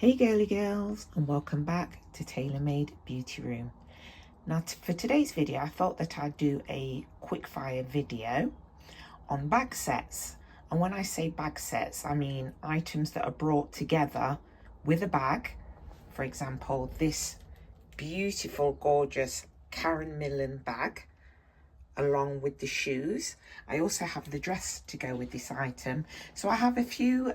Hey girly girls, and welcome back to Tailor Made Beauty Room. Now for today's video I thought that I'd do a quick fire video on bag sets. And when I say bag sets, I mean items that are brought together with a bag. For example, this beautiful gorgeous Karen Millen bag along with the shoes. I also have the dress to go with this item. So I have a few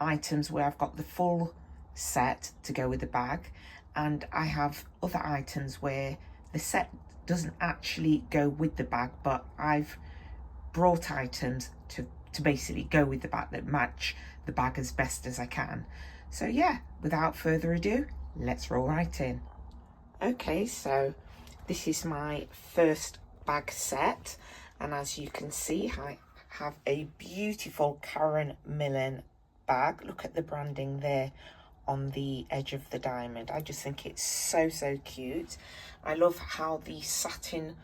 items where I've got the full set to go with the bag, and I have other items where the set doesn't actually go with the bag, but I've brought items to basically go with the bag that match the bag as best as I can. So yeah, without further ado, let's roll right in. Okay, so this is my first bag set, and as you can see I have a beautiful Karen Millen bag. Look at the branding there on the edge of the diamond. I just think it's so cute. I love how the satin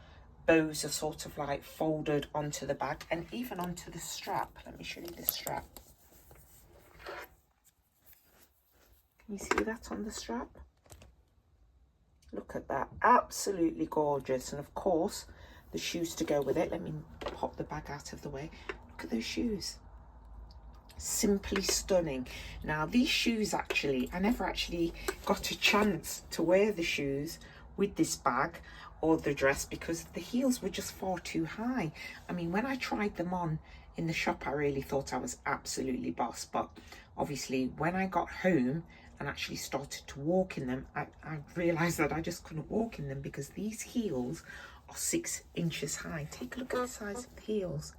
bows are sort of like folded onto the bag and even onto the strap. Let me show you the strap. Can you see that on the strap? Look at that, absolutely gorgeous. And of course the shoes to go with it. Let me pop the bag out of the way. Look at those shoes, simply stunning. Now these shoes, actually I never actually got a chance to wear the shoes with this bag or the dress because the heels were just far too high. I mean, when I tried them on in the shop I really thought I was absolutely boss, but obviously when I got home and actually started to walk in them, I realized that I just couldn't walk in them because these heels are 6 inches high. Take a look at the size of the heels.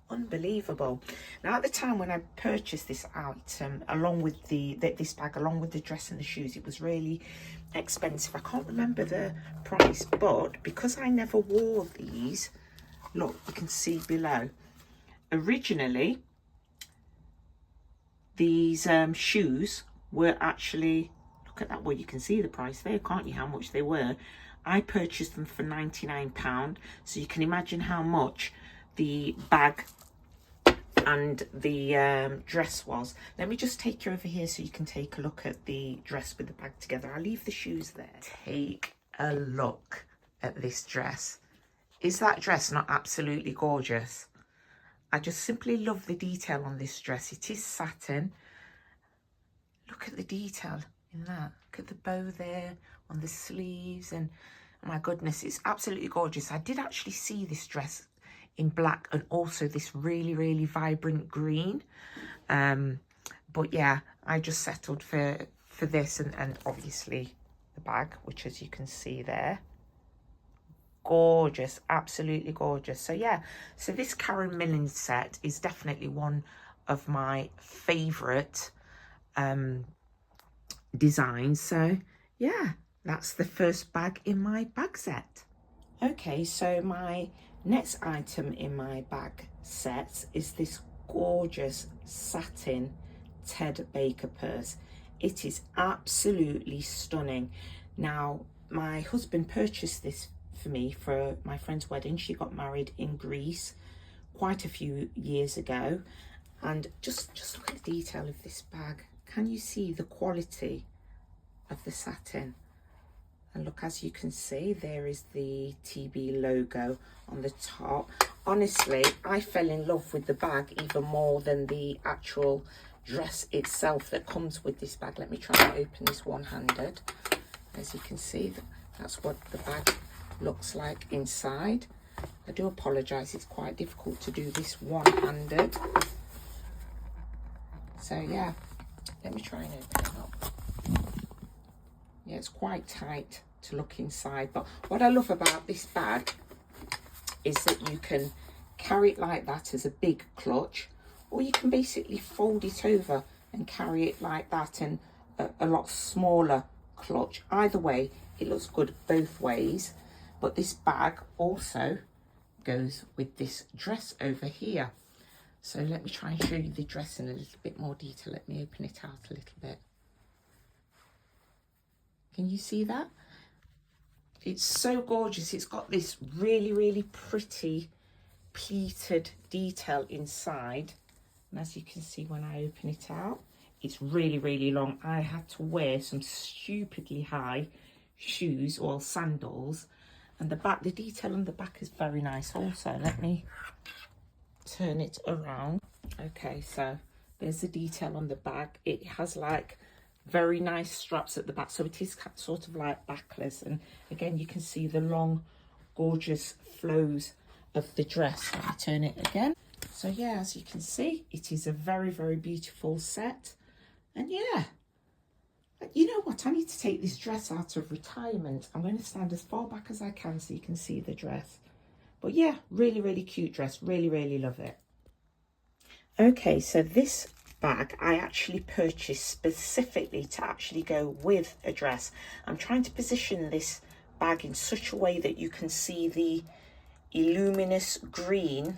Unbelievable. Now at the time when I purchased this item along with this bag along with the dress and the shoes, it was really expensive. I can't remember the price, but because I never wore these, look, you can see below, originally these shoes were actually, look at that, well you can see the price there, can't you, how much they were. I purchased them for £99, so you can imagine how much the bag and the dress was. Let me just take you over here so you can take a look at the dress with the bag together. I'll leave the shoes there. Take a look at this dress. Is that dress not absolutely gorgeous? I just simply love the detail on this dress. It is satin. Look at the detail in that. Look at the bow there on the sleeves, and oh my goodness, it's absolutely gorgeous. I did actually see this dress in black and also this really vibrant green, but yeah, I just settled for this, and obviously the bag, which as you can see there, gorgeous, absolutely gorgeous. So yeah, so this Karen Millen set is definitely one of my favorite designs. So yeah, that's the first bag in my bag set. Okay, so my next item in my bag set is this gorgeous satin Ted Baker purse. It is absolutely stunning. Now, my husband purchased this for me for my friend's wedding. She got married in Greece quite a few years ago. And just look at the detail of this bag. Can you see the quality of the satin? And look, as you can see, there is the TB logo on the top. Honestly, I fell in love with the bag even more than the actual dress itself that comes with this bag. Let me try and open this one-handed. As you can see, that's what the bag looks like inside. I do apologise, it's quite difficult to do this one-handed. So yeah, let me try and open it up. Yeah, it's quite tight to look inside, but what I love about this bag is that you can carry it like that as a big clutch, or you can basically fold it over and carry it like that and a lot smaller clutch. Either way, it looks good both ways. But this bag also goes with this dress over here. So let me try and show you the dress in a little bit more detail. Let me open it out a little bit. Can you see that? It's so gorgeous. It's got this really pretty pleated detail inside. And as you can see when I open it out, it's really, really long. I had to wear some stupidly high shoes or sandals. And the back, the detail on the back is very nice also. Let me turn it around. Okay, so there's the detail on the back. It has like very nice straps at the back, so it is sort of like backless. And again, you can see the long, gorgeous flows of the dress. Let me turn it again. So yeah, as you can see, it is a very, very beautiful set. And yeah, you know what? I need to take this dress out of retirement. I'm going to stand as far back as I can so you can see the dress. But yeah, really, really cute dress. Really, really love it. Okay, so this bag I actually purchased specifically to actually go with a dress. I'm trying to position this bag in such a way that you can see the luminous green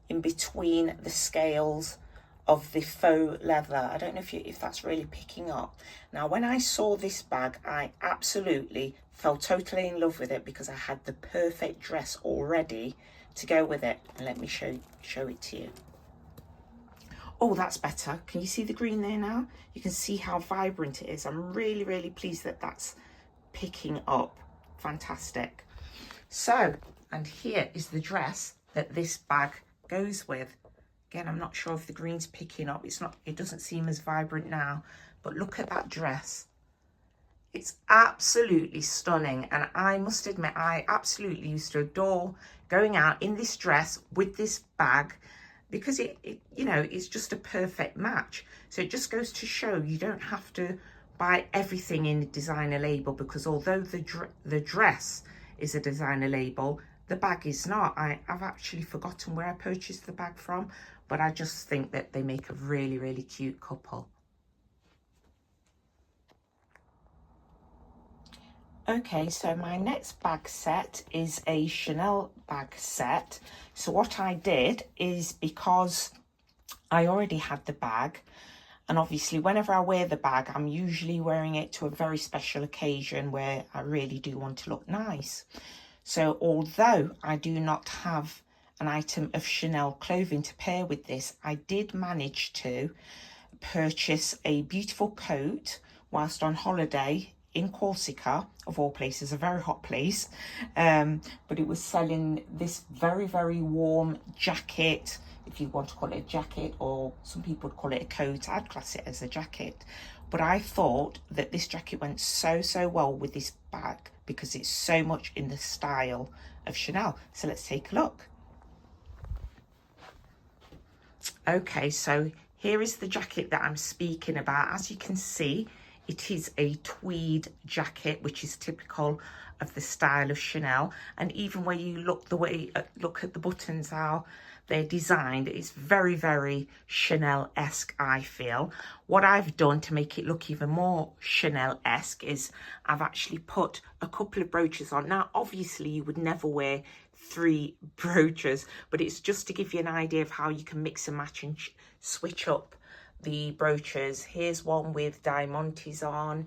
in between the scales of the faux leather. I don't know if that's really picking up. Now, when I saw this bag, I absolutely fell totally in love with it because I had the perfect dress already to go with it. And let me show it to you. Oh, that's better. Can you see the green there now? You can see how vibrant it is. I'm really, really pleased that that's picking up. Fantastic. So, and here is the dress that this bag goes with. Again, I'm not sure if the green's picking up. It doesn't seem as vibrant now, but look at that dress. It's absolutely stunning. And I must admit, I absolutely used to adore going out in this dress with this bag, because it you know, it's just a perfect match. So it just goes to show you don't have to buy everything in a designer label, because although the dress is a designer label, the bag is not. I've actually forgotten where I purchased the bag from, but I just think that they make a really, really cute couple. Okay, so my next bag set is a Chanel bag set. So what I did is, because I already had the bag, and obviously whenever I wear the bag, I'm usually wearing it to a very special occasion where I really do want to look nice. So although I do not have an item of Chanel clothing to pair with this, I did manage to purchase a beautiful coat whilst on holiday in Corsica, of all places, a very hot place. But it was selling this very, very warm jacket, if you want to call it a jacket, or some people would call it a coat. I'd class it as a jacket. But I thought that this jacket went so, so well with this bag because it's so much in the style of Chanel. So let's take a look. Okay, so here is the jacket that I'm speaking about. As you can see, it is a tweed jacket, which is typical of the style of Chanel. And even when you look at the buttons, how they're designed, it's very, very Chanel-esque, I feel. What I've done to make it look even more Chanel-esque is I've actually put a couple of brooches on. Now, obviously, you would never wear 3 brooches, but it's just to give you an idea of how you can mix and match and switch up the brooches. Here's one with diamantes on.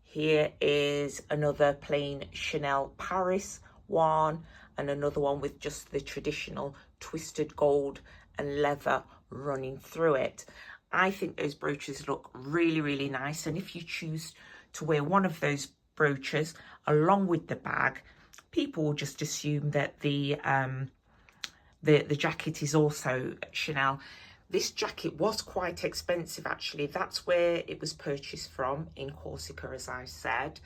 Here is another plain Chanel Paris one, and another one with just the traditional twisted gold and leather running through it. I think those brooches look really, really nice. And if you choose to wear one of those brooches along with the bag, people will just assume that the jacket is also Chanel. This jacket was quite expensive, actually. That's where it was purchased from, in Corsica, as I said.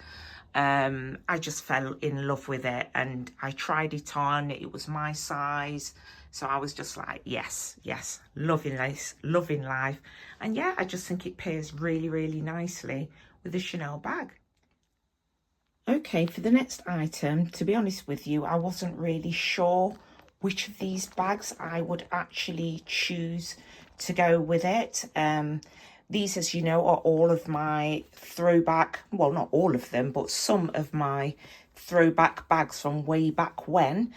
I just fell in love with it, and I tried it on. It was my size. So I was just like, yes, yes, loving this, loving life. And yeah, I just think it pairs really, really nicely with the Chanel bag. Okay, for the next item, to be honest with you, I wasn't really sure which of these bags I would actually choose to go with it. These, as you know, are all of my throwback, well, not all of them, but some of my throwback bags from way back when.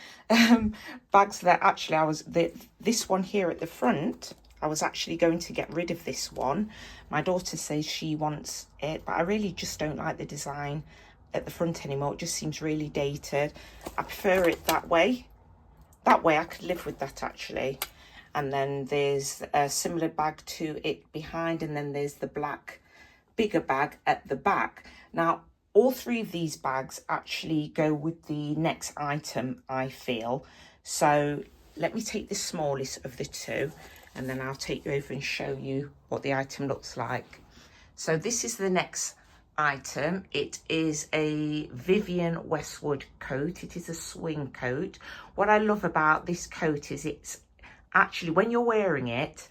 Bags that actually this one here at the front, I was actually going to get rid of this one. My daughter says she wants it, but I really just don't like the design at the front anymore. It just seems really dated. I prefer it that way. That way I could live with that, actually. and then there's a similar bag to it behind, and then there's the black bigger bag at the back. Now, all three of these bags actually go with the next item, I feel. So let me take the smallest of the two, and then I'll take you over and show you what the item looks like. So this is the next item. It is a Vivienne Westwood coat. It is a swing coat. What I love about this coat is it's actually, when you're wearing it,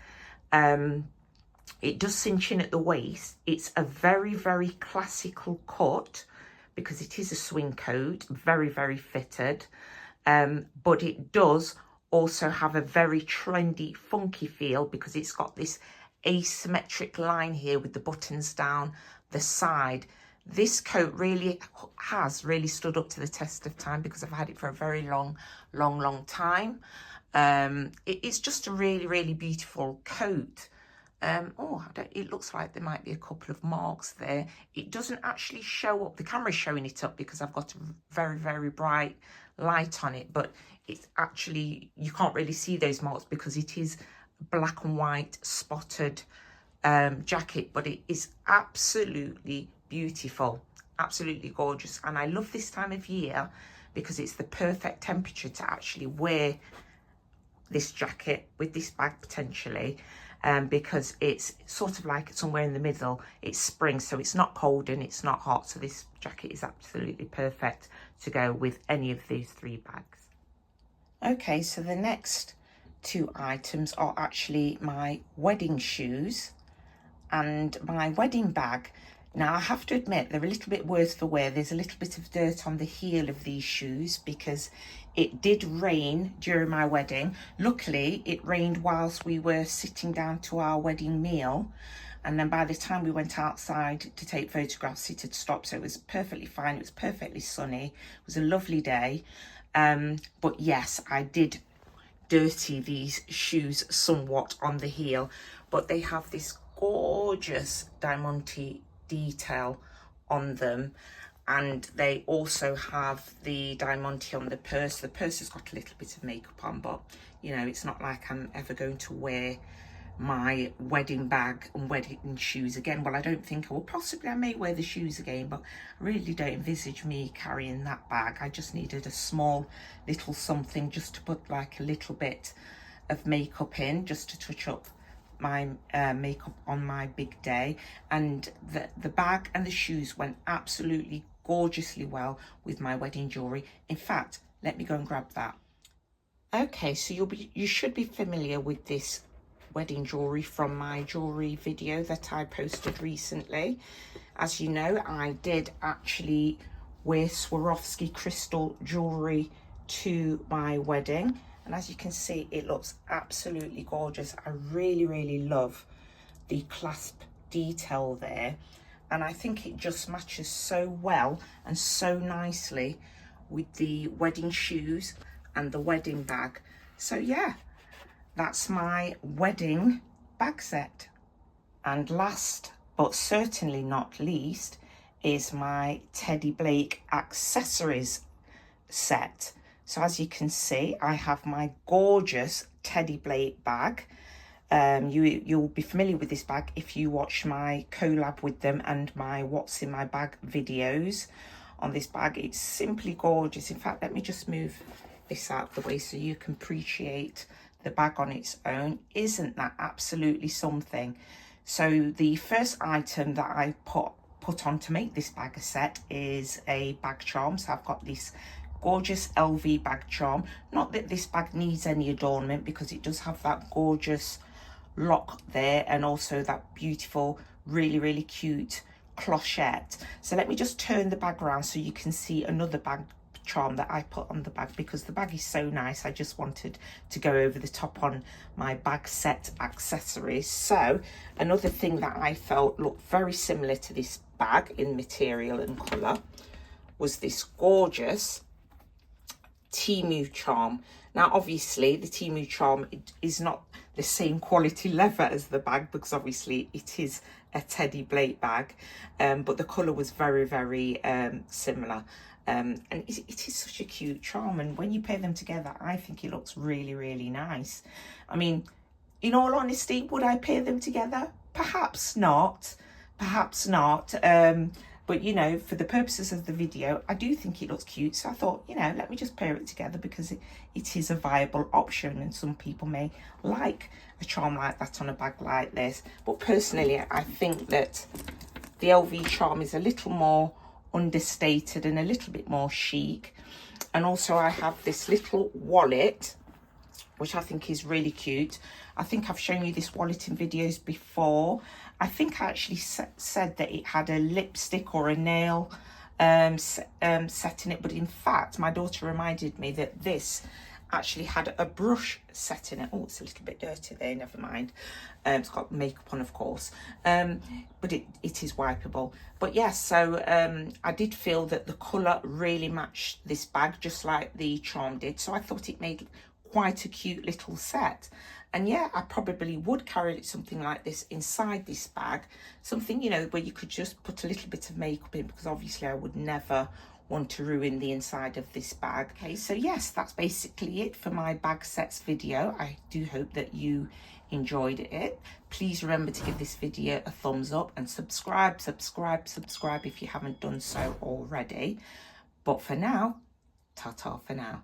it does cinch in at the waist. It's a very, very classical cut because it is a swing coat, very, very fitted. But it does also have a very trendy, funky feel because it's got this asymmetric line here with the buttons down the side. This coat really has stood up to the test of time because I've had it for a very long time. It's just a really, really beautiful coat. It looks like there might be a couple of marks there. It doesn't actually show up. The camera's showing it up because I've got a very, very bright light on it, but it's actually, you can't really see those marks because it is black and white spotted jacket, but it is absolutely beautiful, absolutely gorgeous. And I love this time of year because it's the perfect temperature to actually wear this jacket with this bag potentially. Because it's sort of like somewhere in the middle. It's spring, so it's not cold and it's not hot. So this jacket is absolutely perfect to go with any of these three bags. Okay, so the next two items are actually my wedding shoes and my wedding bag. Now, I have to admit, they're a little bit worse for wear. There's a little bit of dirt on the heel of these shoes because it did rain during my wedding. Luckily, it rained whilst we were sitting down to our wedding meal. And then by the time we went outside to take photographs, it had stopped. So it was perfectly fine. It was perfectly sunny. It was a lovely day. But yes, I did dirty these shoes somewhat on the heel. But they have this gorgeous diamante detail on them, and they also have the diamante on the purse. The purse has got a little bit of makeup on, but you know, it's not like I'm ever going to wear my wedding bag and wedding shoes again. Well, I don't think I will. Possibly I may wear the shoes again, but I really don't envisage me carrying that bag. I just needed a small little something just to put like a little bit of makeup in, just to touch up my makeup on my big day. And the bag and the shoes went absolutely gorgeously well with my wedding jewelry. In fact, let me go and grab that. Okay, so you should be familiar with this wedding jewelry from my jewelry video that I posted recently. As you know, I did actually wear Swarovski crystal jewelry to my wedding, and as you can see, it looks absolutely gorgeous. I really love the clasp detail there, and I think it just matches so well and so nicely with the wedding shoes and the wedding bag. So yeah, that's my wedding bag set. And last but certainly not least is my Teddy Blake accessories set. So as you can see, I have my gorgeous Teddy Blake bag. You'll be familiar with this bag if you watch my collab with them and my what's in my bag videos on this bag. It's simply gorgeous. In fact, let me just move this out of the way so you can appreciate the bag on its own. Isn't that absolutely something? So the first item that I put on to make this bag a set is a bag charm. So I've got this gorgeous LV bag charm. Not that this bag needs any adornment because it does have that gorgeous lock there and also that beautiful, really cute clochette. So let me just turn the bag around so you can see another bag charm that I put on the bag because the bag is so nice. I just wanted to go over the top on my bag set accessories. So another thing that I felt looked very similar to this bag in material and colour was this gorgeous Temu charm. Now obviously the Temu charm is not the same quality leather as the bag because obviously it is a Teddy Blake bag, but the colour was very similar. And it is such a cute charm, and when you pair them together, I think it looks really, really nice. I mean, in all honesty, would I pair them together? Perhaps not. Perhaps not. But, you know, for the purposes of the video, I do think it looks cute. So I thought, you know, let me just pair it together, because it is a viable option. And some people may like a charm like that on a bag like this. But personally, I think that the LV charm is a little more understated and a little bit more chic. And also I have this little wallet, which I think is really cute. I think I've shown you this wallet in videos before. I think I actually said that it had a lipstick or a nail set in it, but in fact my daughter reminded me that this actually had a brush set in it. Oh, it's a little bit dirty there, never mind. It's got makeup on, of course, but it is wipeable. But yes, so I did feel that the colour really matched this bag, just like the charm did, so I thought it made quite a cute little set. And yeah, I probably would carry something like this inside this bag, something, you know, where you could just put a little bit of makeup in, because obviously I would never want to ruin the inside of this bag. Okay, so yes, that's basically it for my bag sets video. I do hope that you enjoyed it. Please remember to give this video a thumbs up and subscribe if you haven't done so already. But for now, ta-ta for now.